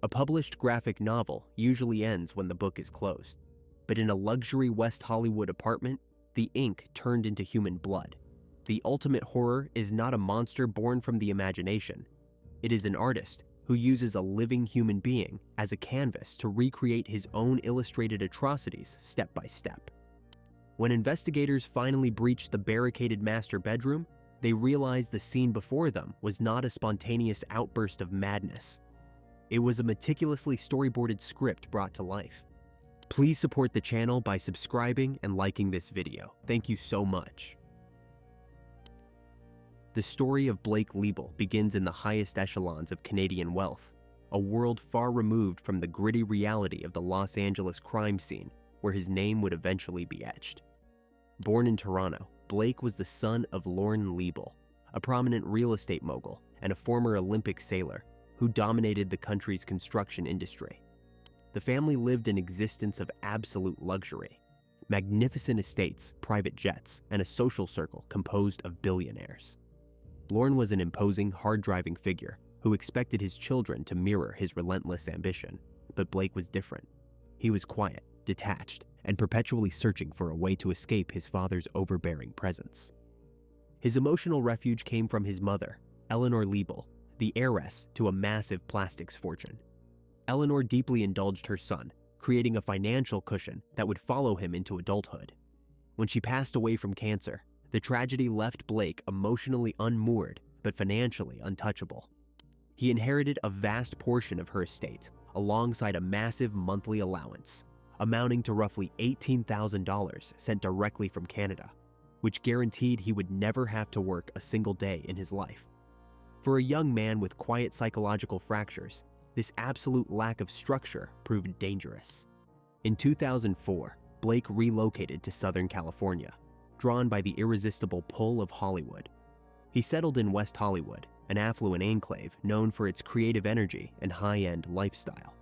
A published graphic novel usually ends when the book is closed, but in a luxury West Hollywood apartment, the ink turned into human blood. The ultimate horror is not a monster born from the imagination. It is an artist who uses a living human being as a canvas to recreate his own illustrated atrocities step by step. When investigators finally breached the barricaded master bedroom, they realized the scene before them was not a spontaneous outburst of madness. It was a meticulously storyboarded script brought to life. Please support the channel by subscribing and liking this video. Thank you so much. The story of Blake Leibel begins in the highest echelons of Canadian wealth, a world far removed from the gritty reality of the Los Angeles crime scene where his name would eventually be etched. Born in Toronto, Blake was the son of Lorne Leibel, a prominent real estate mogul and a former Olympic sailor who dominated the country's construction industry. The family lived an existence of absolute luxury, magnificent estates, private jets, and a social circle composed of billionaires. Lorne was an imposing, hard-driving figure who expected his children to mirror his relentless ambition, but Blake was different. He was quiet, detached, and perpetually searching for a way to escape his father's overbearing presence. His emotional refuge came from his mother, Eleanor Leibel, the heiress to a massive plastics fortune. Eleanor deeply indulged her son, creating a financial cushion that would follow him into adulthood. When she passed away from cancer, the tragedy left Blake emotionally unmoored but financially untouchable. He inherited a vast portion of her estate, alongside a massive monthly allowance, amounting to roughly $18,000 sent directly from Canada, which guaranteed he would never have to work a single day in his life. For a young man with quiet psychological fractures, this absolute lack of structure proved dangerous. In 2004, Blake relocated to Southern California, drawn by the irresistible pull of Hollywood. He settled in West Hollywood, an affluent enclave known for its creative energy and high-end lifestyle.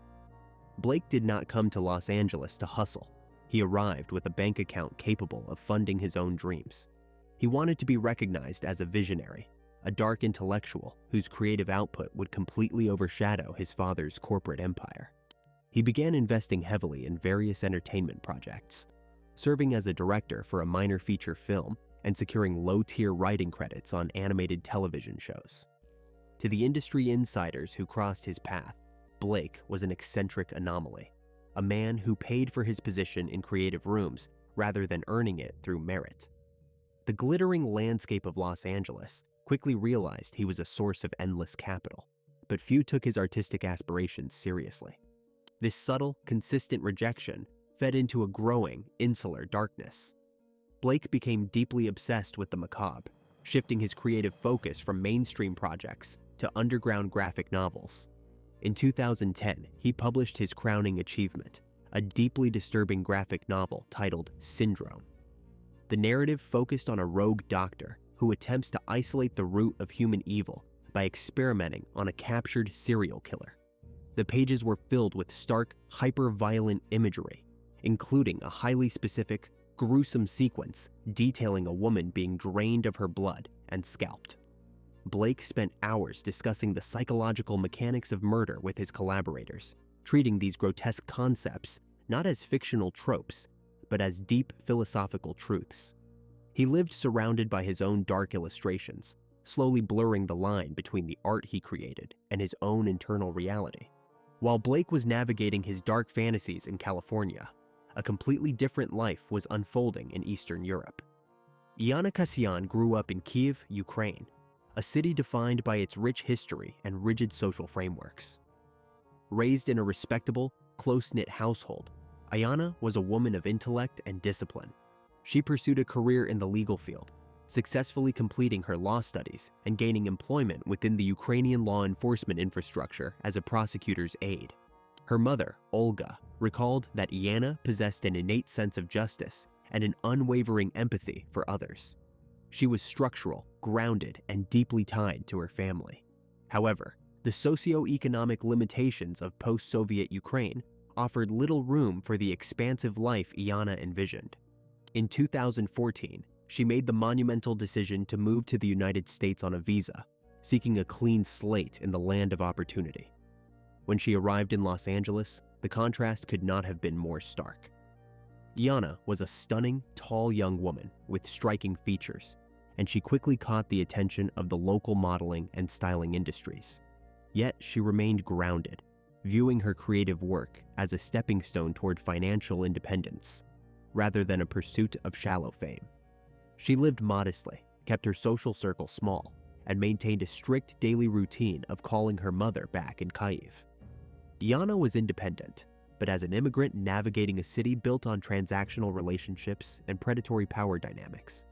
Blake did not come to Los Angeles to hustle. He arrived with a bank account capable of funding his own dreams. He wanted to be recognized as a visionary, a dark intellectual whose creative output would completely overshadow his father's corporate empire. He began investing heavily in various entertainment projects, serving as a director for a minor feature film and securing low-tier writing credits on animated television shows. To the industry insiders who crossed his path, Blake was an eccentric anomaly, a man who paid for his position in creative rooms rather than earning it through merit. The glittering landscape of Los Angeles quickly realized he was a source of endless capital, but few took his artistic aspirations seriously. This subtle, consistent rejection fed into a growing, insular darkness. Blake became deeply obsessed with the macabre, shifting his creative focus from mainstream projects to underground graphic novels. In 2010, he published his crowning achievement, a deeply disturbing graphic novel titled Syndrome. The narrative focused on a rogue doctor who attempts to isolate the root of human evil by experimenting on a captured serial killer. The pages were filled with stark, hyper-violent imagery, including a highly specific, gruesome sequence detailing a woman being drained of her blood and scalped. Blake spent hours discussing the psychological mechanics of murder with his collaborators, treating these grotesque concepts not as fictional tropes, but as deep philosophical truths. He lived surrounded by his own dark illustrations, slowly blurring the line between the art he created and his own internal reality. While Blake was navigating his dark fantasies in California, a completely different life was unfolding in Eastern Europe. Iana Kasian grew up in Kyiv, Ukraine, a city defined by its rich history and rigid social frameworks. Raised in a respectable, close-knit household, Iana was a woman of intellect and discipline. She pursued a career in the legal field, successfully completing her law studies and gaining employment within the Ukrainian law enforcement infrastructure as a prosecutor's aide. Her mother, Olga, recalled that Iana possessed an innate sense of justice and an unwavering empathy for others. She was structural, grounded, and deeply tied to her family. However, the socio-economic limitations of post-Soviet Ukraine offered little room for the expansive life Iana envisioned. In 2014, she made the monumental decision to move to the United States on a visa, seeking a clean slate in the land of opportunity. When she arrived in Los Angeles, the contrast could not have been more stark. Iana was a stunning, tall young woman with striking features, and she quickly caught the attention of the local modeling and styling industries. Yet she remained grounded, viewing her creative work as a stepping stone toward financial independence, rather than a pursuit of shallow fame. She lived modestly, kept her social circle small, and maintained a strict daily routine of calling her mother back in Kyiv. Iana was independent, but as an immigrant navigating a city built on transactional relationships and predatory power dynamics,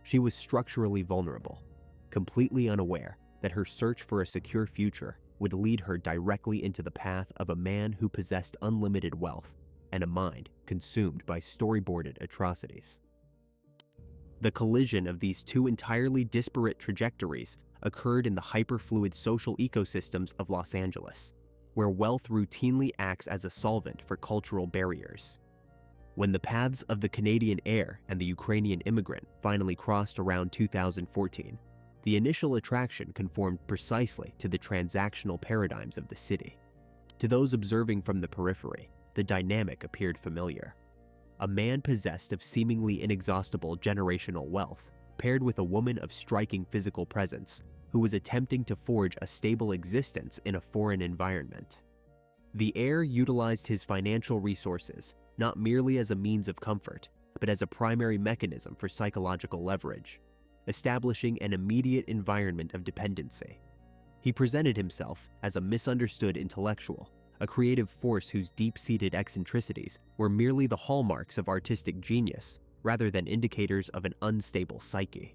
she was structurally vulnerable, completely unaware that her search for a secure future would lead her directly into the path of a man who possessed unlimited wealth and a mind consumed by storyboarded atrocities. The collision of these two entirely disparate trajectories occurred in the hyperfluid social ecosystems of Los Angeles, where wealth routinely acts as a solvent for cultural barriers. When the paths of the Canadian heir and the Ukrainian immigrant finally crossed around 2014, the initial attraction conformed precisely to the transactional paradigms of the city. To those observing from the periphery, the dynamic appeared familiar. A man possessed of seemingly inexhaustible generational wealth, paired with a woman of striking physical presence, who was attempting to forge a stable existence in a foreign environment. The heir utilized his financial resources not merely as a means of comfort, but as a primary mechanism for psychological leverage, establishing an immediate environment of dependency. He presented himself as a misunderstood intellectual, a creative force whose deep-seated eccentricities were merely the hallmarks of artistic genius rather than indicators of an unstable psyche.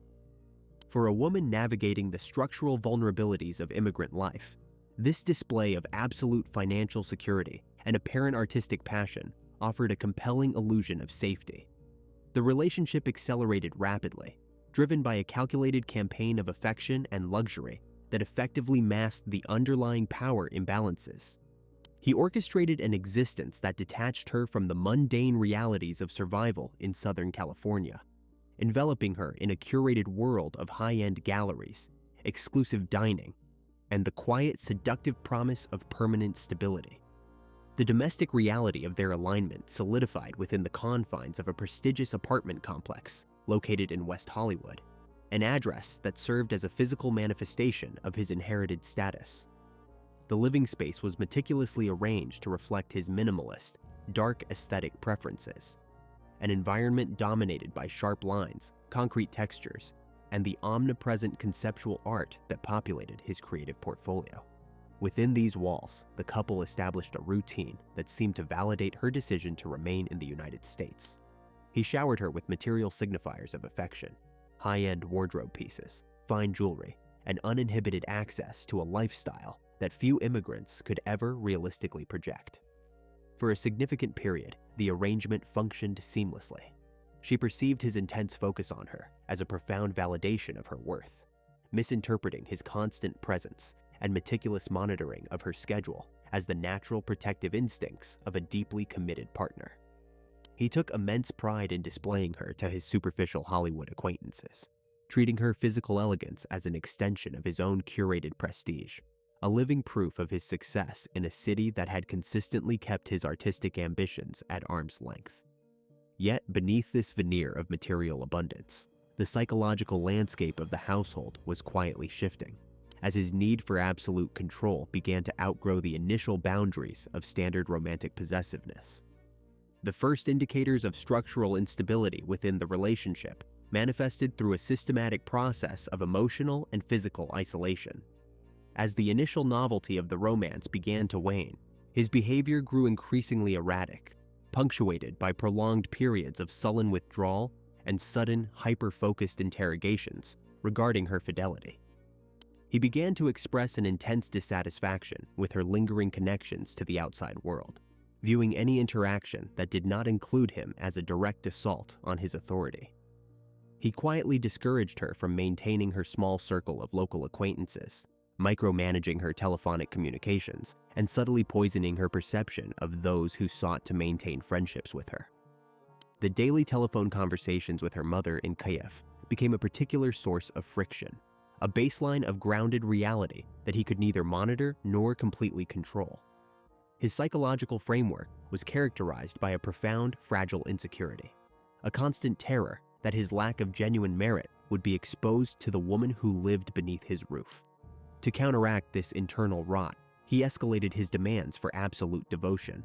For a woman navigating the structural vulnerabilities of immigrant life, this display of absolute financial security and apparent artistic passion offered a compelling illusion of safety. The relationship accelerated rapidly, driven by a calculated campaign of affection and luxury that effectively masked the underlying power imbalances. He orchestrated an existence that detached her from the mundane realities of survival in Southern California, enveloping her in a curated world of high-end galleries, exclusive dining, and the quiet, seductive promise of permanent stability. The domestic reality of their alignment solidified within the confines of a prestigious apartment complex located in West Hollywood, an address that served as a physical manifestation of his inherited status. The living space was meticulously arranged to reflect his minimalist, dark aesthetic preferences, an environment dominated by sharp lines, concrete textures, and the omnipresent conceptual art that populated his creative portfolio. Within these walls, the couple established a routine that seemed to validate her decision to remain in the United States. He showered her with material signifiers of affection, high-end wardrobe pieces, fine jewelry, and uninhibited access to a lifestyle that few immigrants could ever realistically project. For a significant period, the arrangement functioned seamlessly. She perceived his intense focus on her as a profound validation of her worth, misinterpreting his constant presence and meticulous monitoring of her schedule as the natural protective instincts of a deeply committed partner. He took immense pride in displaying her to his superficial Hollywood acquaintances, treating her physical elegance as an extension of his own curated prestige, a living proof of his success in a city that had consistently kept his artistic ambitions at arm's length. Yet beneath this veneer of material abundance, the psychological landscape of the household was quietly shifting, as his need for absolute control began to outgrow the initial boundaries of standard romantic possessiveness. The first indicators of structural instability within the relationship manifested through a systematic process of emotional and physical isolation. As the initial novelty of the romance began to wane, his behavior grew increasingly erratic, punctuated by prolonged periods of sullen withdrawal and sudden, hyper-focused interrogations regarding her fidelity. He began to express an intense dissatisfaction with her lingering connections to the outside world, viewing any interaction that did not include him as a direct assault on his authority. He quietly discouraged her from maintaining her small circle of local acquaintances, micromanaging her telephonic communications, and subtly poisoning her perception of those who sought to maintain friendships with her. The daily telephone conversations with her mother in Kyiv became a particular source of friction, a baseline of grounded reality that he could neither monitor nor completely control. His psychological framework was characterized by a profound, fragile insecurity, a constant terror that his lack of genuine merit would be exposed to the woman who lived beneath his roof. To counteract this internal rot, he escalated his demands for absolute devotion,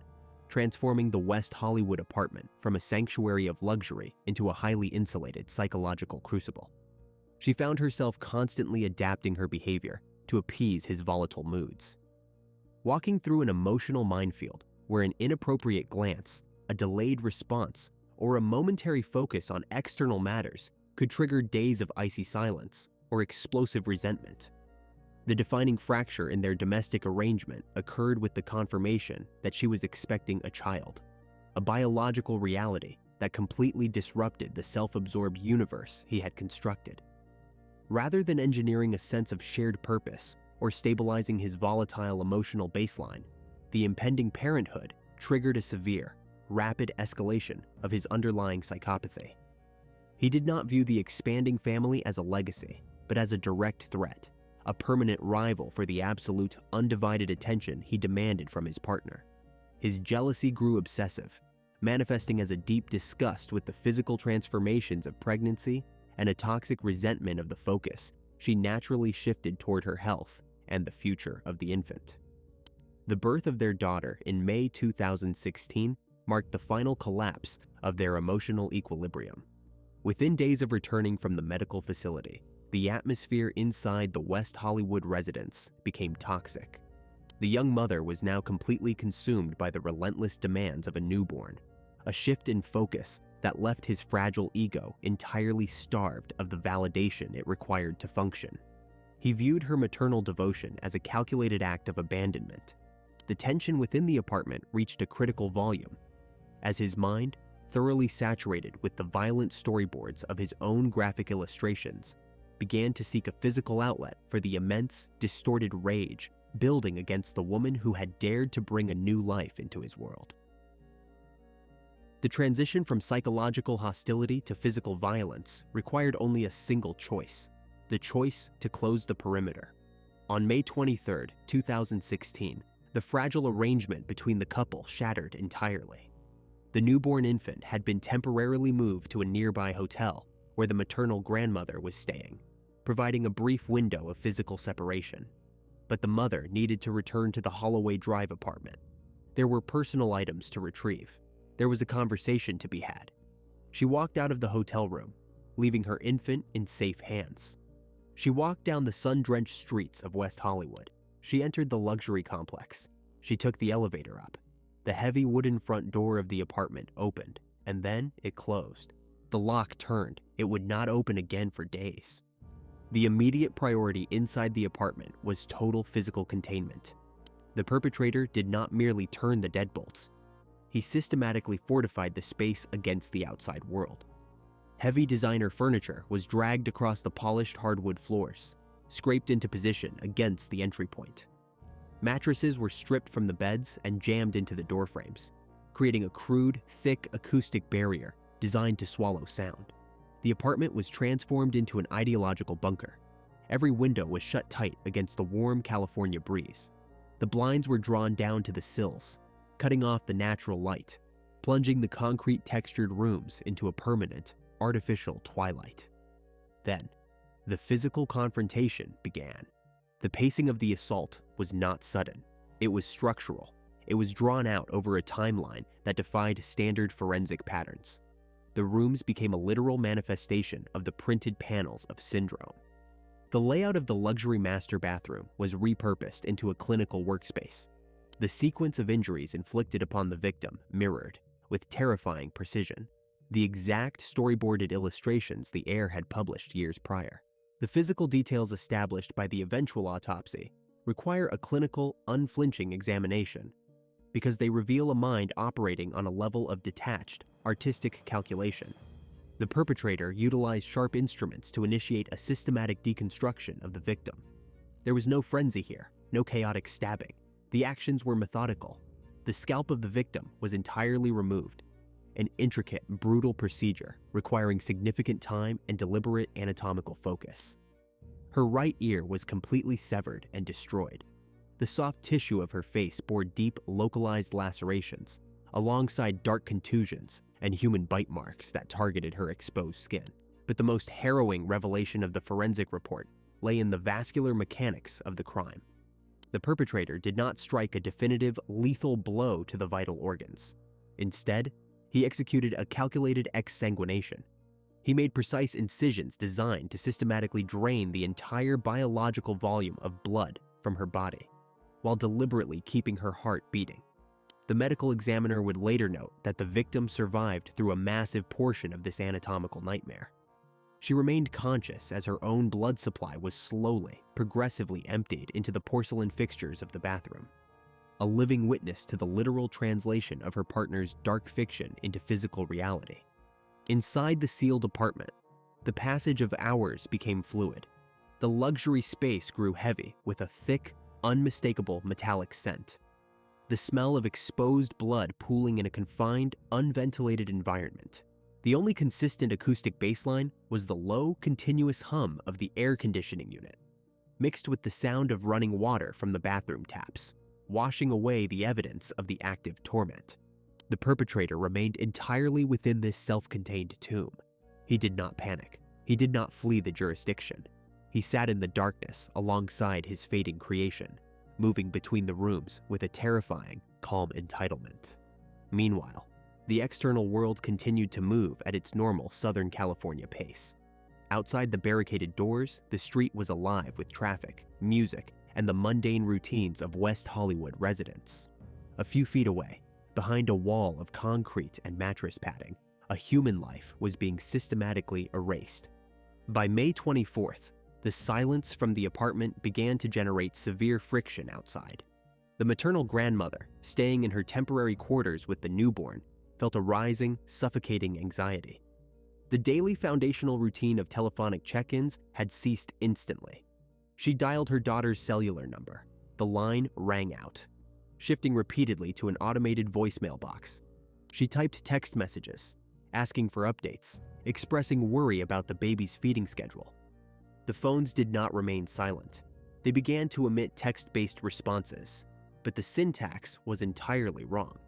transforming the West Hollywood apartment from a sanctuary of luxury into a highly insulated psychological crucible. She found herself constantly adapting her behavior to appease his volatile moods. Walking through an emotional minefield where an inappropriate glance, a delayed response, or a momentary focus on external matters could trigger days of icy silence or explosive resentment. The defining fracture in their domestic arrangement occurred with the confirmation that she was expecting a child, a biological reality that completely disrupted the self-absorbed universe he had constructed. Rather than engineering a sense of shared purpose or stabilizing his volatile emotional baseline, the impending parenthood triggered a severe, rapid escalation of his underlying psychopathy. He did not view the expanding family as a legacy, but as a direct threat, a permanent rival for the absolute, undivided attention he demanded from his partner. His jealousy grew obsessive, manifesting as a deep disgust with the physical transformations of pregnancy and a toxic resentment of the focus she naturally shifted toward her health and the future of the infant. The birth of their daughter in May 2016 marked the final collapse of their emotional equilibrium. Within days of returning from the medical facility, the atmosphere inside the West Hollywood residence became toxic. The young mother was now completely consumed by the relentless demands of a newborn, a shift in focus that left his fragile ego entirely starved of the validation it required to function. He viewed her maternal devotion as a calculated act of abandonment. The tension within the apartment reached a critical volume, as his mind, thoroughly saturated with the violent storyboards of his own graphic illustrations, began to seek a physical outlet for the immense, distorted rage building against the woman who had dared to bring a new life into his world. The transition from psychological hostility to physical violence required only a single choice: the choice to close the perimeter. On May 23, 2016, the fragile arrangement between the couple shattered entirely. The newborn infant had been temporarily moved to a nearby hotel where the maternal grandmother was staying, providing a brief window of physical separation. But the mother needed to return to the Holloway Drive apartment. There were personal items to retrieve. There was a conversation to be had. She walked out of the hotel room, leaving her infant in safe hands. She walked down the sun-drenched streets of West Hollywood. She entered the luxury complex. She took the elevator up. The heavy wooden front door of the apartment opened, and then it closed. The lock turned. It would not open again for days. The immediate priority inside the apartment was total physical containment. The perpetrator did not merely turn the deadbolts. He systematically fortified the space against the outside world. Heavy designer furniture was dragged across the polished hardwood floors, scraped into position against the entry point. Mattresses were stripped from the beds and jammed into the doorframes, creating a crude, thick acoustic barrier designed to swallow sound. The apartment was transformed into an ideological bunker. Every window was shut tight against the warm California breeze. The blinds were drawn down to the sills, cutting off the natural light, plunging the concrete-textured rooms into a permanent, artificial twilight. Then, the physical confrontation began. The pacing of the assault was not sudden. It was structural. It was drawn out over a timeline that defied standard forensic patterns. The rooms became a literal manifestation of the printed panels of syndrome. The layout of the luxury master bathroom was repurposed into a clinical workspace. The sequence of injuries inflicted upon the victim mirrored, with terrifying precision, the exact storyboarded illustrations the heir had published years prior. The physical details established by the eventual autopsy require a clinical, unflinching examination because they reveal a mind operating on a level of detached, artistic calculation. The perpetrator utilized sharp instruments to initiate a systematic deconstruction of the victim. There was no frenzy here, no chaotic stabbing. The actions were methodical. The scalp of the victim was entirely removed, an intricate, brutal procedure requiring significant time and deliberate anatomical focus. Her right ear was completely severed and destroyed. The soft tissue of her face bore deep, localized lacerations, alongside dark contusions and human bite marks that targeted her exposed skin. But the most harrowing revelation of the forensic report lay in the vascular mechanics of the crime. The perpetrator did not strike a definitive, lethal blow to the vital organs. Instead, he executed a calculated exsanguination. He made precise incisions designed to systematically drain the entire biological volume of blood from her body, while deliberately keeping her heart beating. The medical examiner would later note that the victim survived through a massive portion of this anatomical nightmare. She remained conscious as her own blood supply was slowly, progressively emptied into the porcelain fixtures of the bathroom, a living witness to the literal translation of her partner's dark fiction into physical reality. Inside the sealed apartment, the passage of hours became fluid. The luxury space grew heavy with a thick, unmistakable metallic scent. The smell of exposed blood pooling in a confined, unventilated environment. The only consistent acoustic baseline was the low, continuous hum of the air conditioning unit, mixed with the sound of running water from the bathroom taps, washing away the evidence of the active torment. The perpetrator remained entirely within this self-contained tomb. He did not panic. He did not flee the jurisdiction. He sat in the darkness alongside his fading creation, moving between the rooms with a terrifying, calm entitlement. Meanwhile, the external world continued to move at its normal Southern California pace. Outside the barricaded doors, the street was alive with traffic, music, and the mundane routines of West Hollywood residents. A few feet away, behind a wall of concrete and mattress padding, a human life was being systematically erased. By May 24th, the silence from the apartment began to generate severe friction outside. The maternal grandmother, staying in her temporary quarters with the newborn, felt a rising, suffocating anxiety. The daily foundational routine of telephonic check-ins had ceased instantly. She dialed her daughter's cellular number. The line rang out, shifting repeatedly to an automated voicemail box. She typed text messages, asking for updates, expressing worry about the baby's feeding schedule. The phones did not remain silent. They began to emit text-based responses, but the syntax was entirely wrong.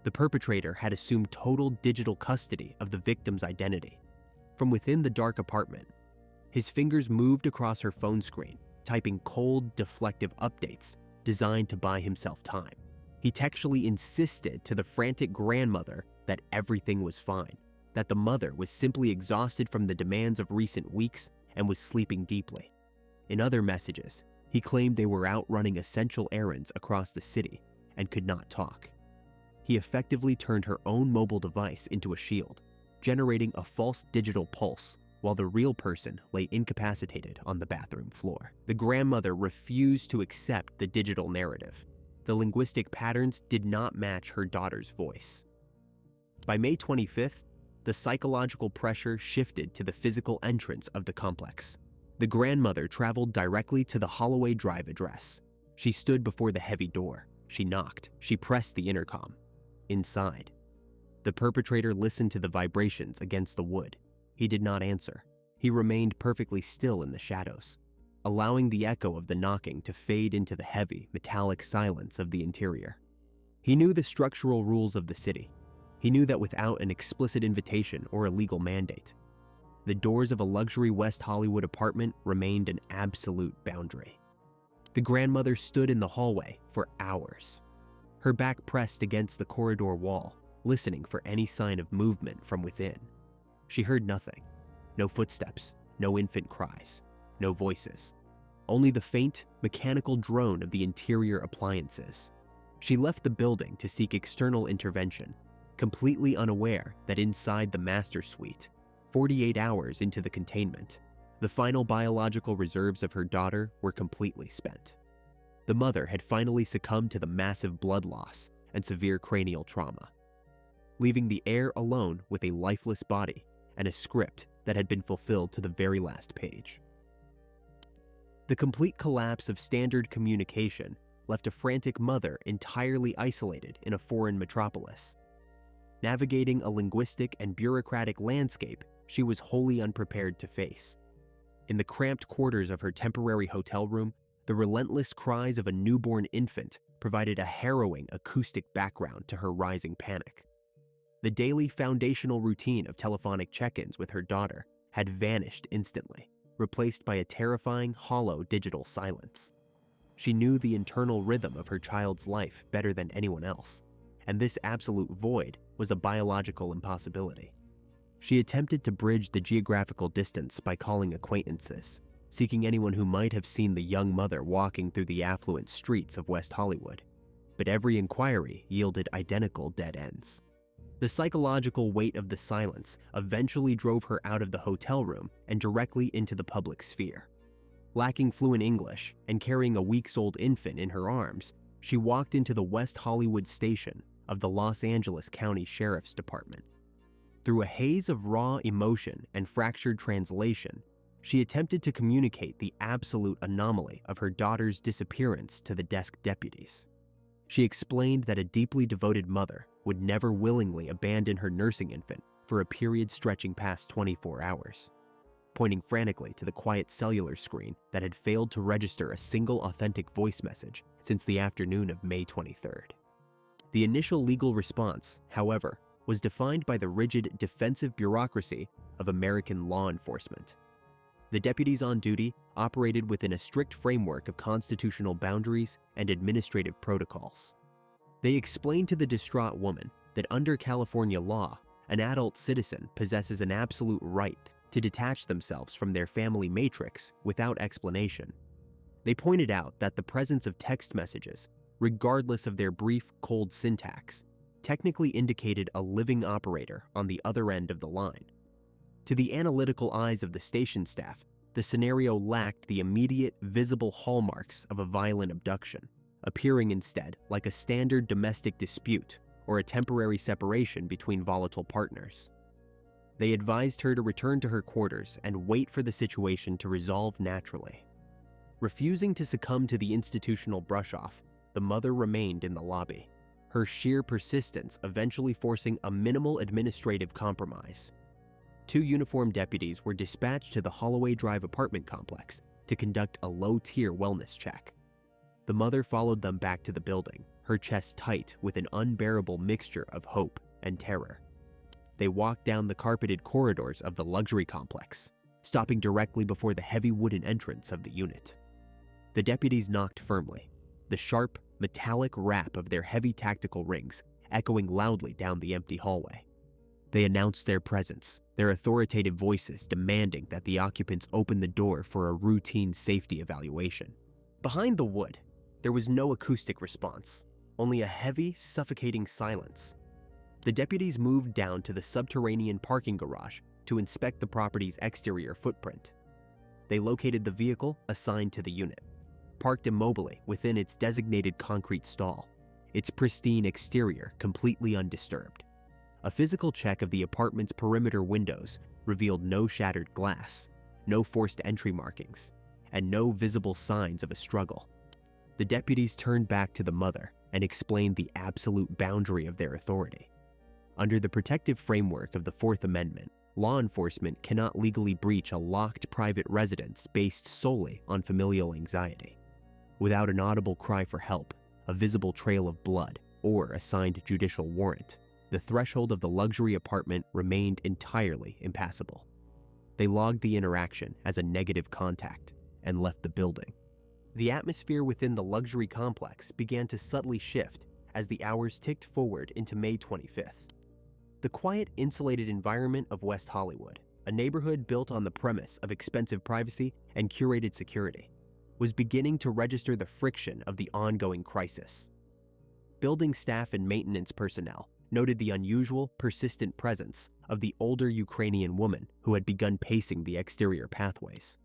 The perpetrator had assumed total digital custody of the victim's identity. From within the dark apartment, his fingers moved across her phone screen, typing cold, deflective updates designed to buy himself time. He textually insisted to the frantic grandmother that everything was fine, that the mother was simply exhausted from the demands of recent weeks and was sleeping deeply. In other messages, he claimed they were out running essential errands across the city and could not talk. He effectively turned her own mobile device into a shield, generating a false digital pulse while the real person lay incapacitated on the bathroom floor. The grandmother refused to accept the digital narrative. The linguistic patterns did not match her daughter's voice. By May 25th, the psychological pressure shifted to the physical entrance of the complex. The grandmother traveled directly to the Holloway Drive address. She stood before the heavy door. She knocked. She pressed the intercom. Inside, the perpetrator listened to the vibrations against the wood. He did not answer. He remained perfectly still in the shadows, allowing the echo of the knocking to fade into the heavy, metallic silence of the interior. He knew the structural rules of the city. He knew that without an explicit invitation or a legal mandate, the doors of a luxury West Hollywood apartment remained an absolute boundary. The grandmother stood in the hallway for hours, her back pressed against the corridor wall, listening for any sign of movement from within. She heard nothing. No footsteps, no infant cries, no voices. Only the faint, mechanical drone of the interior appliances. She left the building to seek external intervention, completely unaware that inside the master suite, 48 hours into the containment, the final biological reserves of her daughter were completely spent. The mother had finally succumbed to the massive blood loss and severe cranial trauma, leaving the heir alone with a lifeless body and a script that had been fulfilled to the very last page. The complete collapse of standard communication left a frantic mother entirely isolated in a foreign metropolis. Navigating a linguistic and bureaucratic landscape she was wholly unprepared to face. In the cramped quarters of her temporary hotel room, The relentless cries of a newborn infant provided a harrowing acoustic background to her rising panic. The daily foundational routine of telephonic check-ins with her daughter had vanished instantly, replaced by a terrifying, hollow digital silence. She knew the internal rhythm of her child's life better than anyone else, and this absolute void was a biological impossibility. She attempted to bridge the geographical distance by calling acquaintances, seeking anyone who might have seen the young mother walking through the affluent streets of West Hollywood, but every inquiry yielded identical dead ends. The psychological weight of the silence eventually drove her out of the hotel room and directly into the public sphere. Lacking fluent English and carrying a weeks-old infant in her arms, she walked into the West Hollywood station of the Los Angeles County Sheriff's Department. Through a haze of raw emotion and fractured translation, she attempted to communicate the absolute anomaly of her daughter's disappearance to the desk deputies. She explained that a deeply devoted mother would never willingly abandon her nursing infant for a period stretching past 24 hours, pointing frantically to the quiet cellular screen that had failed to register a single authentic voice message since the afternoon of May 23rd. The initial legal response, however, was defined by the rigid defensive bureaucracy of American law enforcement. The deputies on duty operated within a strict framework of constitutional boundaries and administrative protocols. They explained to the distraught woman that under California law, an adult citizen possesses an absolute right to detach themselves from their family matrix without explanation. They pointed out that the presence of text messages, regardless of their brief, cold syntax, technically indicated a living operator on the other end of the line. To the analytical eyes of the station staff, the scenario lacked the immediate, visible hallmarks of a violent abduction, appearing instead like a standard domestic dispute or a temporary separation between volatile partners. They advised her to return to her quarters and wait for the situation to resolve naturally. Refusing to succumb to the institutional brush-off, the mother remained in the lobby, her sheer persistence eventually forcing a minimal administrative compromise. 2 uniformed deputies were dispatched to the Holloway Drive apartment complex to conduct a low-tier wellness check. The mother followed them back to the building, her chest tight with an unbearable mixture of hope and terror. They walked down the carpeted corridors of the luxury complex, stopping directly before the heavy wooden entrance of the unit. The deputies knocked firmly, the sharp, metallic rap of their heavy tactical rings echoing loudly down the empty hallway. They announced their presence, their authoritative voices demanding that the occupants open the door for a routine safety evaluation. Behind the wood, there was no acoustic response, only a heavy, suffocating silence. The deputies moved down to the subterranean parking garage to inspect the property's exterior footprint. They located the vehicle assigned to the unit, parked immobily within its designated concrete stall, its pristine exterior completely undisturbed. A physical check of the apartment's perimeter windows revealed no shattered glass, no forced entry markings, and no visible signs of a struggle. The deputies turned back to the mother and explained the absolute boundary of their authority. Under the protective framework of the Fourth Amendment, law enforcement cannot legally breach a locked private residence based solely on familial anxiety. Without an audible cry for help, a visible trail of blood, or a signed judicial warrant, the threshold of the luxury apartment remained entirely impassable. They logged the interaction as a negative contact and left the building. The atmosphere within the luxury complex began to subtly shift as the hours ticked forward into May 25th. The quiet, insulated environment of West Hollywood, a neighborhood built on the premise of expensive privacy and curated security, was beginning to register the friction of the ongoing crisis. Building staff and maintenance personnel noted the unusual, persistent presence of the older Ukrainian woman who had begun pacing the exterior pathways,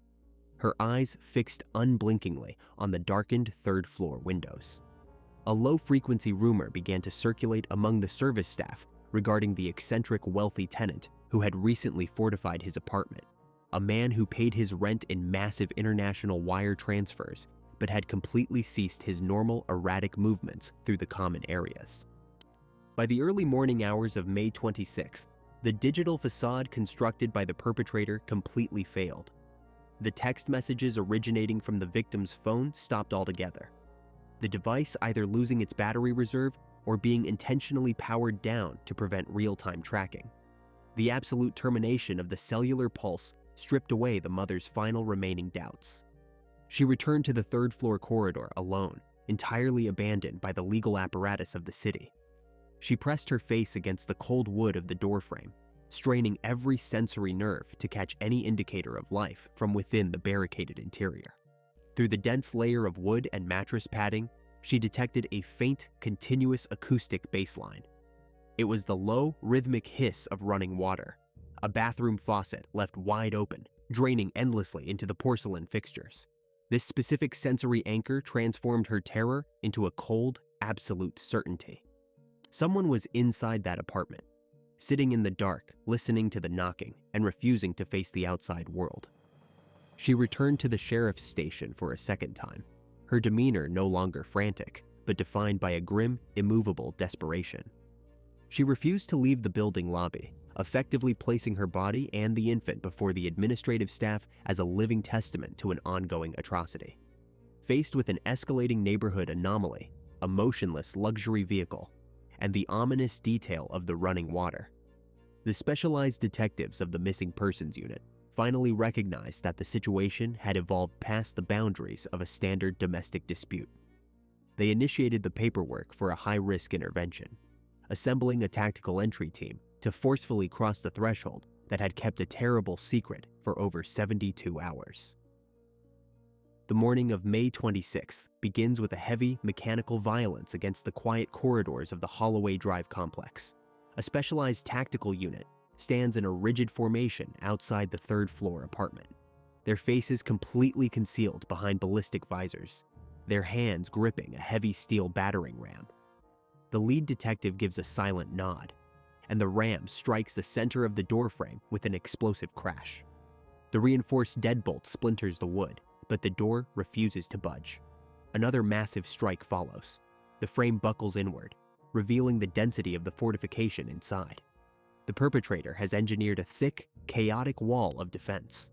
her eyes fixed unblinkingly on the darkened third-floor windows. A low-frequency rumor began to circulate among the service staff regarding the eccentric wealthy tenant who had recently fortified his apartment, a man who paid his rent in massive international wire transfers but had completely ceased his normal erratic movements through the common areas. By the early morning hours of May 26th, the digital facade constructed by the perpetrator completely failed. The text messages originating from the victim's phone stopped altogether, the device either losing its battery reserve or being intentionally powered down to prevent real-time tracking. The absolute termination of the cellular pulse stripped away the mother's final remaining doubts. She returned to the third-floor corridor alone, entirely abandoned by the legal apparatus of the city. She pressed her face against the cold wood of the doorframe, straining every sensory nerve to catch any indicator of life from within the barricaded interior. Through the dense layer of wood and mattress padding, she detected a faint, continuous acoustic bassline. It was the low, rhythmic hiss of running water, a bathroom faucet left wide open, draining endlessly into the porcelain fixtures. This specific sensory anchor transformed her terror into a cold, absolute certainty. Someone was inside that apartment, sitting in the dark, listening to the knocking and refusing to face the outside world. She returned to the sheriff's station for a second time, her demeanor no longer frantic, but defined by a grim, immovable desperation. She refused to leave the building lobby, effectively placing her body and the infant before the administrative staff as a living testament to an ongoing atrocity. Faced with an escalating neighborhood anomaly, a motionless luxury vehicle, and the ominous detail of the running water, the specialized detectives of the Missing Persons Unit finally recognized that the situation had evolved past the boundaries of a standard domestic dispute. They initiated the paperwork for a high-risk intervention, assembling a tactical entry team to forcefully cross the threshold that had kept a terrible secret for over 72 hours. The morning of May 26th begins with a heavy mechanical violence against the quiet corridors of the Holloway Drive complex. A specialized tactical unit stands in a rigid formation outside the third-floor apartment, their faces completely concealed behind ballistic visors, their hands gripping a heavy steel battering ram. The lead detective gives a silent nod, and the ram strikes the center of the doorframe with an explosive crash. The reinforced deadbolt splinters the wood, but the door refuses to budge. Another massive strike follows. The frame buckles inward, revealing the density of the fortification inside. The perpetrator has engineered a thick, chaotic wall of defense.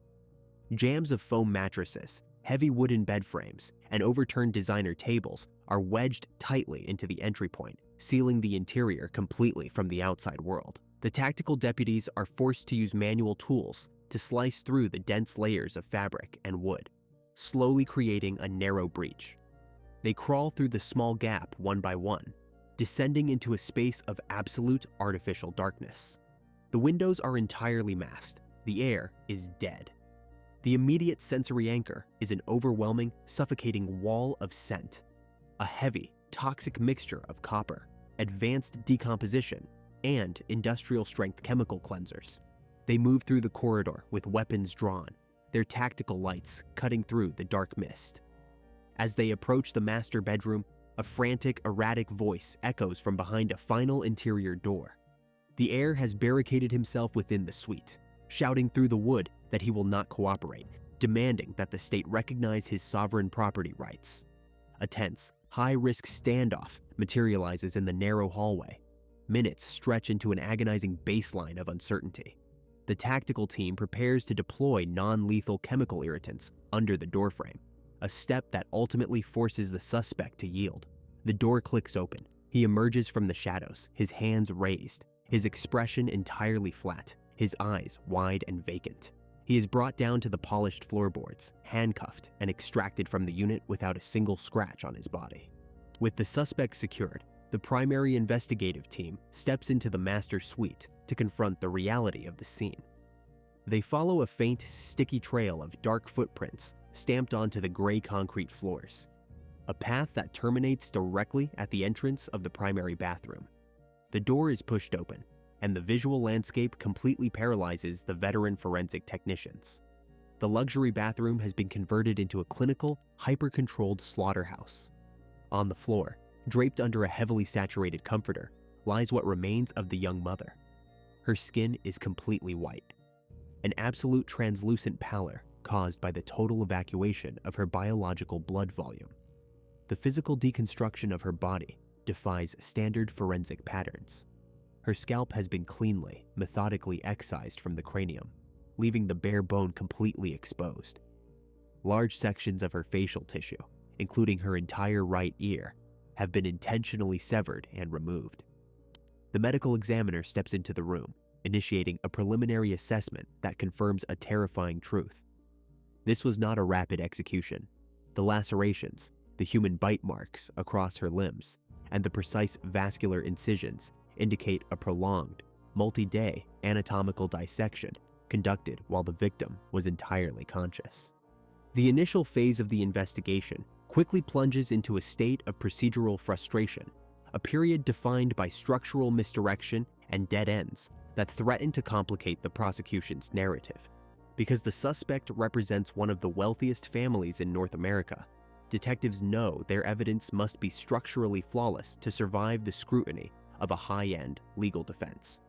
Jams of foam mattresses, heavy wooden bed frames, and overturned designer tables are wedged tightly into the entry point, sealing the interior completely from the outside world. The tactical deputies are forced to use manual tools to slice through the dense layers of fabric and wood, slowly creating a narrow breach. They crawl through the small gap one by one, descending into a space of absolute artificial darkness. The windows are entirely masked. The air is dead. The immediate sensory anchor is an overwhelming, suffocating wall of scent, a heavy, toxic mixture of copper, advanced decomposition, and industrial-strength chemical cleansers. They move through the corridor with weapons drawn, their tactical lights cutting through the dark mist. As they approach the master bedroom, a frantic, erratic voice echoes from behind a final interior door. The heir has barricaded himself within the suite, shouting through the wood that he will not cooperate, demanding that the state recognize his sovereign property rights. A tense, high-risk standoff materializes in the narrow hallway. Minutes stretch into an agonizing baseline of uncertainty. The tactical team prepares to deploy non-lethal chemical irritants under the doorframe, a step that ultimately forces the suspect to yield. The door clicks open. He emerges from the shadows, his hands raised, his expression entirely flat, his eyes wide and vacant. He is brought down to the polished floorboards, handcuffed, and extracted from the unit without a single scratch on his body. With the suspect secured, the primary investigative team steps into the master suite to confront the reality of the scene. They follow a faint, sticky trail of dark footprints stamped onto the gray concrete floors, a path that terminates directly at the entrance of the primary bathroom. The door is pushed open, and the visual landscape completely paralyzes the veteran forensic technicians. The luxury bathroom has been converted into a clinical, hyper-controlled slaughterhouse. On the floor, draped under a heavily saturated comforter, lies what remains of the young mother. Her skin is completely white, an absolute translucent pallor caused by the total evacuation of her biological blood volume. The physical deconstruction of her body defies standard forensic patterns. Her scalp has been cleanly, methodically excised from the cranium, leaving the bare bone completely exposed, Large sections of her facial tissue, including her entire right ear, have been intentionally severed and removed. The medical examiner steps into the room, initiating a preliminary assessment that confirms a terrifying truth. This was not a rapid execution. The lacerations, the human bite marks across her limbs, and the precise vascular incisions indicate a prolonged, multi-day anatomical dissection conducted while the victim was entirely conscious. The initial phase of the investigation quickly plunges into a state of procedural frustration, a period defined by structural misdirection and dead ends that threaten to complicate the prosecution's narrative. Because the suspect represents one of the wealthiest families in North America, detectives know their evidence must be structurally flawless to survive the scrutiny of a high-end legal defense.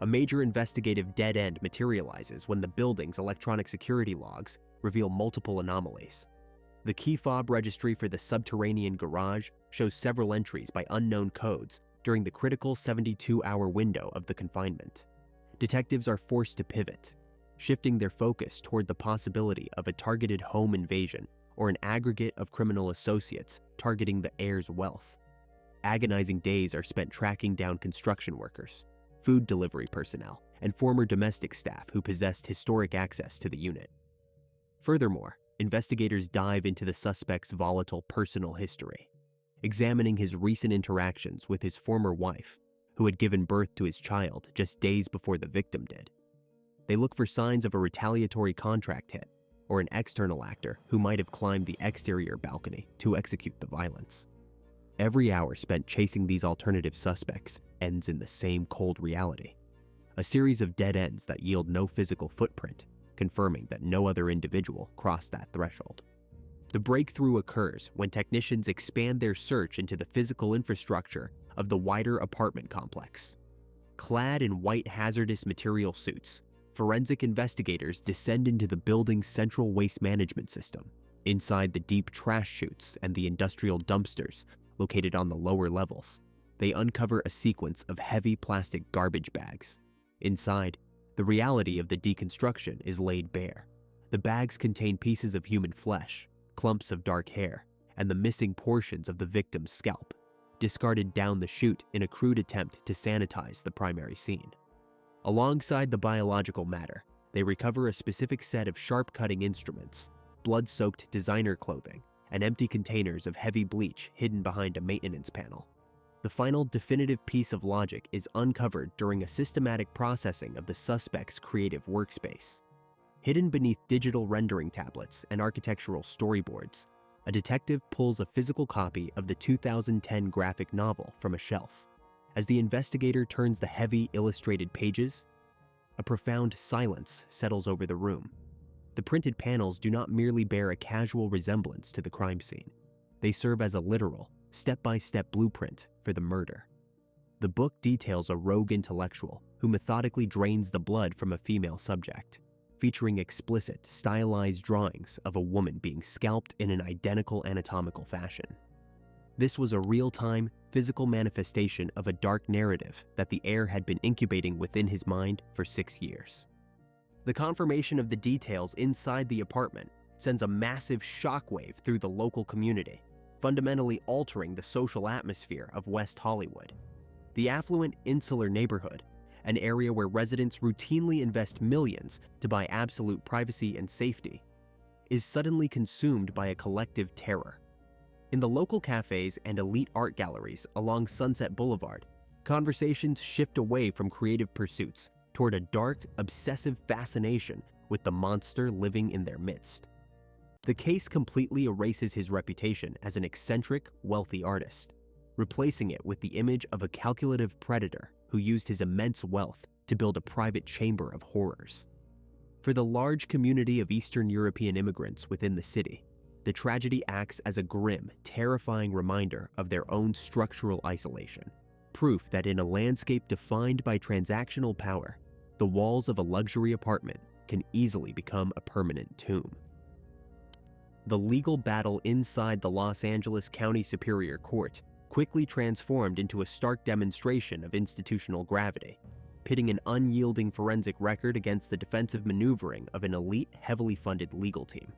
A major investigative dead end materializes when the building's electronic security logs reveal multiple anomalies. The key fob registry for the subterranean garage shows several entries by unknown codes during the critical 72-hour window of the confinement. Detectives are forced to pivot, shifting their focus toward the possibility of a targeted home invasion or an aggregate of criminal associates targeting the heir's wealth. Agonizing days are spent tracking down construction workers, food delivery personnel, and former domestic staff who possessed historic access to the unit. Furthermore, investigators dive into the suspect's volatile personal history, examining his recent interactions with his former wife, who had given birth to his child just days before the victim did. They look for signs of a retaliatory contract hit or an external actor who might have climbed the exterior balcony to execute the violence. Every hour spent chasing these alternative suspects ends in the same cold reality, a series of dead ends that yield no physical footprint, confirming that no other individual crossed that threshold. The breakthrough occurs when technicians expand their search into the physical infrastructure of the wider apartment complex. Clad in white hazardous material suits, forensic investigators descend into the building's central waste management system. Inside the deep trash chutes and the industrial dumpsters located on the lower levels, they uncover a sequence of heavy plastic garbage bags. Inside, the reality of the deconstruction is laid bare. The bags contain pieces of human flesh, clumps of dark hair, and the missing portions of the victim's scalp, discarded down the chute in a crude attempt to sanitize the primary scene. Alongside the biological matter, they recover a specific set of sharp-cutting instruments, blood-soaked designer clothing, and empty containers of heavy bleach hidden behind a maintenance panel. The final definitive piece of logic is uncovered during a systematic processing of the suspect's creative workspace. Hidden beneath digital rendering tablets and architectural storyboards, a detective pulls a physical copy of the 2010 graphic novel from a shelf. As the investigator turns the heavy illustrated pages, a profound silence settles over the room. The printed panels do not merely bear a casual resemblance to the crime scene. They serve as a literal, step-by-step blueprint for the murder. The book details a rogue intellectual who methodically drains the blood from a female subject, featuring explicit, stylized drawings of a woman being scalped in an identical anatomical fashion. This was a real-time, physical manifestation of a dark narrative that the heir had been incubating within his mind for 6 years. The confirmation of the details inside the apartment sends a massive shockwave through the local community, fundamentally altering the social atmosphere of West Hollywood. The affluent, insular neighborhood, an area where residents routinely invest millions to buy absolute privacy and safety, is suddenly consumed by a collective terror. In the local cafes and elite art galleries along Sunset Boulevard, conversations shift away from creative pursuits toward a dark, obsessive fascination with the monster living in their midst. The case completely erases his reputation as an eccentric, wealthy artist, replacing it with the image of a calculative predator who used his immense wealth to build a private chamber of horrors. For the large community of Eastern European immigrants within the city, the tragedy acts as a grim, terrifying reminder of their own structural isolation, proof that in a landscape defined by transactional power, the walls of a luxury apartment can easily become a permanent tomb. The legal battle inside the Los Angeles County Superior Court quickly transformed into a stark demonstration of institutional gravity, pitting an unyielding forensic record against the defensive maneuvering of an elite, heavily funded legal team.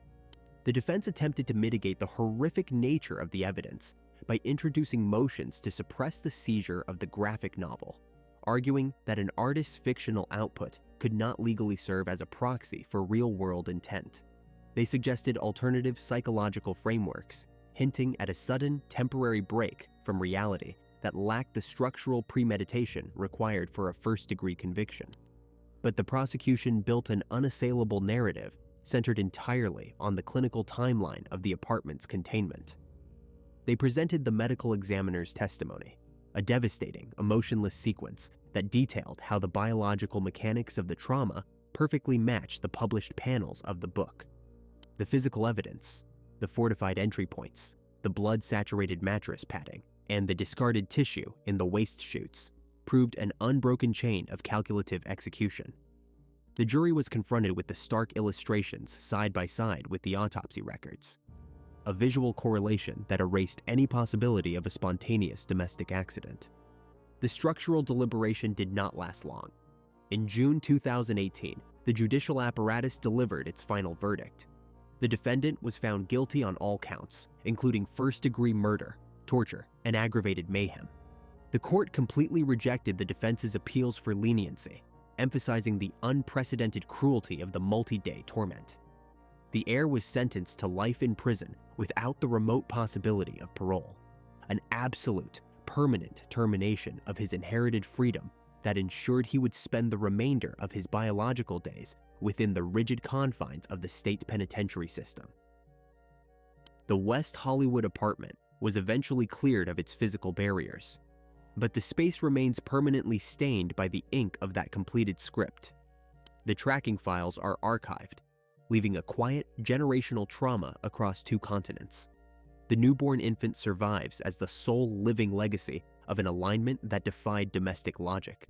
The defense attempted to mitigate the horrific nature of the evidence by introducing motions to suppress the seizure of the graphic novel, arguing that an artist's fictional output could not legally serve as a proxy for real-world intent. They suggested alternative psychological frameworks, hinting at a sudden, temporary break from reality that lacked the structural premeditation required for a first-degree conviction. But the prosecution built an unassailable narrative centered entirely on the clinical timeline of the apartment's containment. They presented the medical examiner's testimony, a devastating, emotionless sequence that detailed how the biological mechanics of the trauma perfectly matched the published panels of the book. The physical evidence, the fortified entry points, the blood-saturated mattress padding, and the discarded tissue in the waste chutes proved an unbroken chain of calculative execution. The jury was confronted with the stark illustrations side by side with the autopsy records, a visual correlation that erased any possibility of a spontaneous domestic accident. The structural deliberation did not last long. In June 2018, the judicial apparatus delivered its final verdict. The defendant was found guilty on all counts, including first-degree murder, torture, and aggravated mayhem. The court completely rejected the defense's appeals for leniency, emphasizing the unprecedented cruelty of the multi-day torment. The heir was sentenced to life in prison without the remote possibility of parole, an absolute, permanent termination of his inherited freedom that ensured he would spend the remainder of his biological days within the rigid confines of the state penitentiary system. The West Hollywood apartment was eventually cleared of its physical barriers, but the space remains permanently stained by the ink of that completed script. The tracking files are archived, leaving a quiet, generational trauma across 2 continents. The newborn infant survives as the sole living legacy of an alignment that defied domestic logic.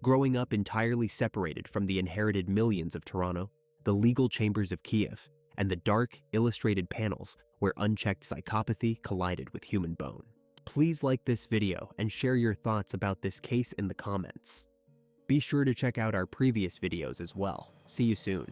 Growing up entirely separated from the inherited millions of Toronto, the legal chambers of Kiev, and the dark, illustrated panels where unchecked psychopathy collided with human bone. Please like this video and share your thoughts about this case in the comments. Be sure to check out our previous videos as well. See you soon.